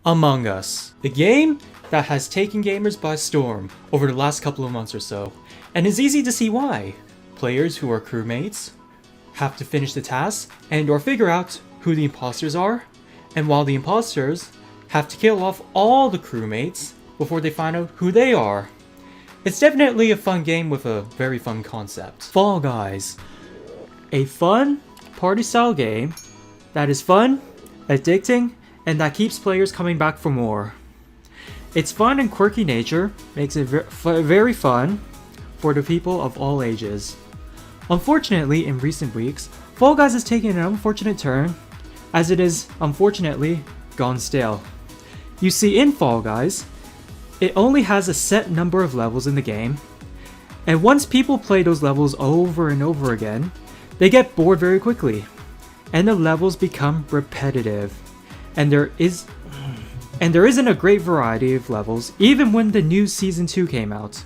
Among Us, the game that has taken gamers by storm over the last couple of months or so, and it's easy to see why. Players who are crewmates have to finish the task and or figure out who the imposters are, and while the imposters have to kill off all the crewmates before they find out who they are. It's definitely a fun game with a very fun concept. Fall Guys, a fun party-style game that is fun, addicting, and that keeps players coming back for more. Its fun and quirky nature makes it very fun for the people of all ages. Unfortunately, in recent weeks, Fall Guys has taken an unfortunate turn, as it is, unfortunately, gone stale. You see, in Fall Guys, it only has a set number of levels in the game, and once people play those levels over and over again, they get bored very quickly, and the levels become repetitive, and there isn't a great variety of levels even when the new Season 2 came out.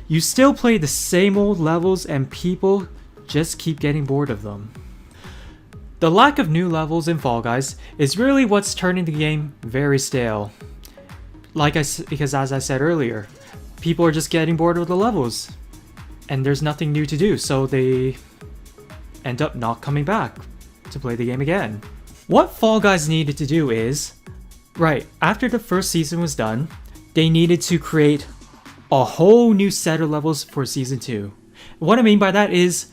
You still play the same old levels and people just keep getting bored of them. The lack of new levels in Fall Guys is really what's turning the game very stale. Because as I said earlier, people are just getting bored of the levels, and there's nothing new to do, so they end up not coming back to play the game again. What Fall Guys needed to do is, right, after the first season was done, they needed to create a whole new set of levels for Season 2. What I mean by that is,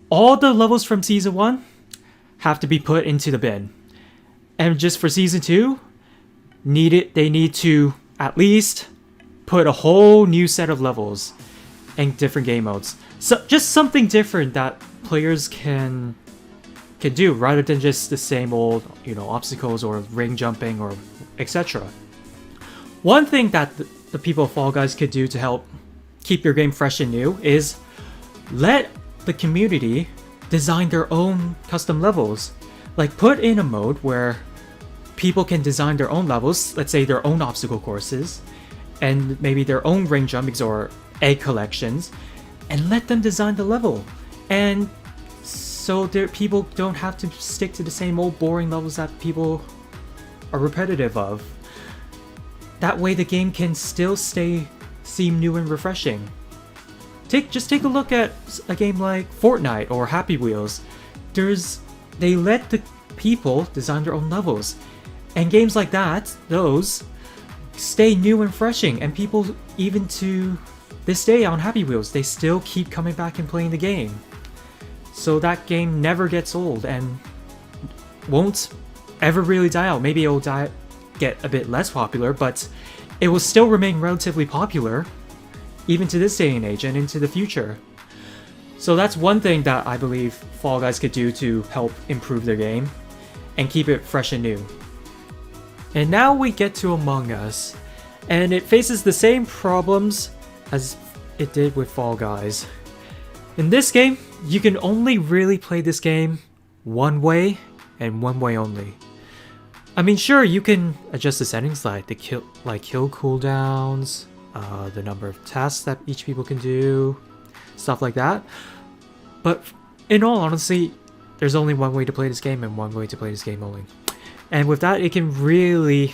all the levels from Season 1 have to be put into the bin. And just for Season 2, they need to at least put a whole new set of levels and different game modes. So just something different that players can do rather than just the same old, obstacles or ring jumping or etc. One thing that the people of Fall Guys could do to help keep your game fresh and new is let the community design their own custom levels. Like, put in a mode where people can design their own levels, let's say their own obstacle courses, and maybe their own ring jumpings or egg collections, and let them design the level. And so people don't have to stick to the same old boring levels that people are repetitive of. That way the game can still seem new and refreshing. Just take a look at a game like Fortnite or Happy Wheels. They let the people design their own levels. And games like that, those, stay new and refreshing, and people, even to this day on Happy Wheels, they still keep coming back and playing the game. So that game never gets old and won't ever really die out. Maybe it'll get a bit less popular, but it will still remain relatively popular, even to this day and age and into the future. So that's one thing that I believe Fall Guys could do to help improve their game and keep it fresh and new. And now we get to Among Us, and it faces the same problems as it did with Fall Guys. In this game, you can only really play this game one way and one way only. I mean, sure, you can adjust the settings like kill cooldowns, the number of tasks that each people can do, stuff like that. But in all honesty, there's only one way to play this game and one way to play this game only. And with that, it can really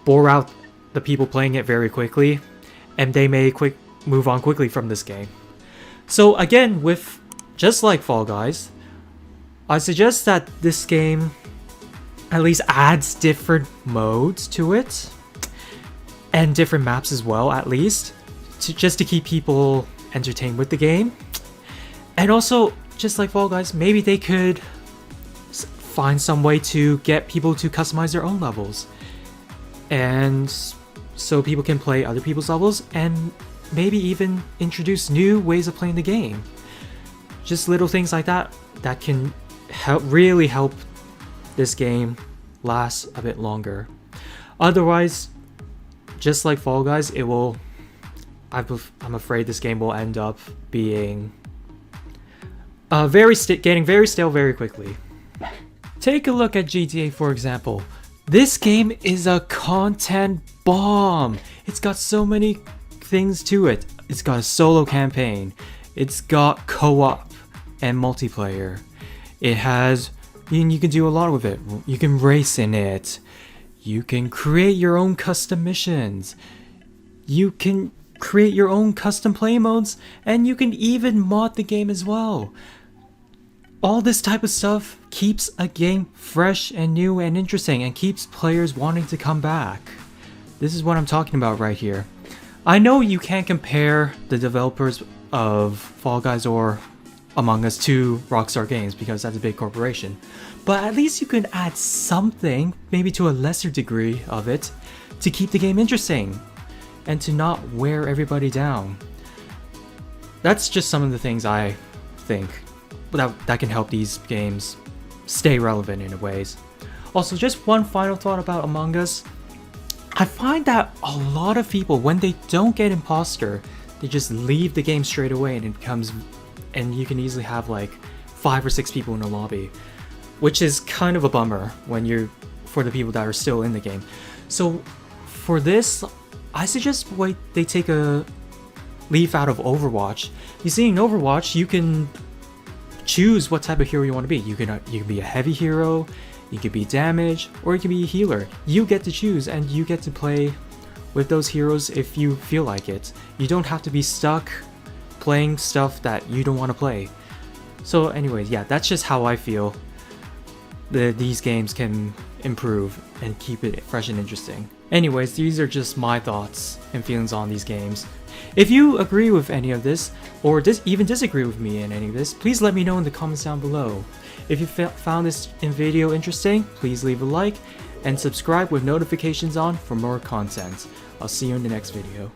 bore out the people playing it very quickly, and they may move on quickly from this game. So again, just like Fall Guys, I suggest that this game at least adds different modes to it, and different maps as well, at least, just to keep people entertained with the game. And also, just like Fall Guys, maybe they could find some way to get people to customize their own levels, and so people can play other people's levels, and maybe even introduce new ways of playing the game. Just little things like that can really help this game last a bit longer. Otherwise, just like Fall Guys, I'm afraid this game will end up being getting very stale very quickly. Take a look at GTA, for example. This game is a content bomb. It's got so many things to it. It's got a solo campaign. It's got co-op and multiplayer. It has, you can do a lot with it. You can race in it. You can create your own custom missions. You can create your own custom play modes, and you can even mod the game as well. All this type of stuff keeps a game fresh and new and interesting and keeps players wanting to come back. This is what I'm talking about right here. I know you can't compare the developers of Fall Guys or Among Us to Rockstar Games because that's a big corporation, but at least you can add something, maybe to a lesser degree of it, to keep the game interesting and to not wear everybody down. That's just some of the things I think that can help these games stay relevant in ways. Also, just one final thought about Among Us. I find that a lot of people, when they don't get imposter, they just leave the game straight away, and and you can easily have like 5 or 6 people in a lobby, which is kind of a bummer for the people that are still in the game. So for this, I suggest they take a leaf out of Overwatch. You see, in Overwatch, you can choose what type of hero you want to be. You can be a heavy hero, you could be damage, or you can be a healer. You get to choose, and you get to play with those heroes if you feel like it. You don't have to be stuck playing stuff that you don't want to play. So anyways, yeah, that's just how I feel these games can improve and keep it fresh and interesting. Anyways, these are just my thoughts and feelings on these games. If you agree with any of this, or even disagree with me in any of this, please let me know in the comments down below. If you found this video interesting, please leave a like and subscribe with notifications on for more content. I'll see you in the next video.